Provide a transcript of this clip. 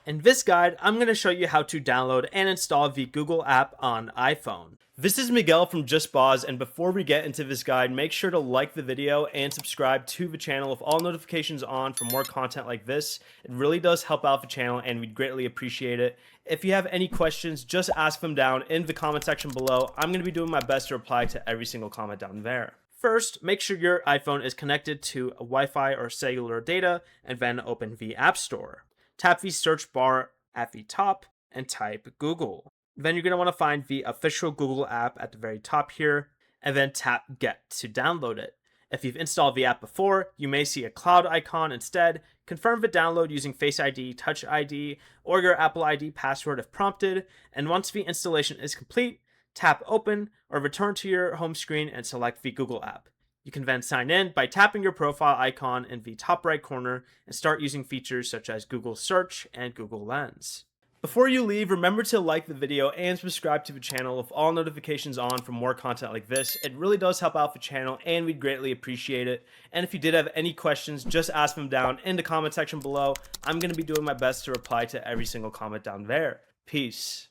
In this guide, I'm going to show you how to download and install the Google app on iPhone. This is Miguel from Just Boz, and before we get into this guide, make sure to like the video and subscribe to the channel with all notifications on for more content like this. It really does help out the channel and we'd greatly appreciate it. If you have any questions, just ask them down in the comment section below. I'm going to be doing my best to reply to every single comment down there. First, make sure your iPhone is connected to a Wi-Fi or cellular data, and then open the App Store. Tap the search bar at the top and type Google. Then you're going to want to find the official Google app at the very top here, and then tap Get to download it. If you've installed the app before, you may see a cloud icon instead. Confirm the download using Face ID, Touch ID, or your Apple ID password if prompted, and once the installation is complete, tap Open or return to your home screen and select the Google app. You can then sign in by tapping your profile icon in the top right corner and start using features such as Google Search and Google Lens. Before you leave, remember to like the video and subscribe to the channel with all notifications on for more content like this. It really does help out the channel and we'd greatly appreciate it. And if you did have any questions, just ask them down in the comment section below. I'm going to be doing my best to reply to every single comment down there. Peace.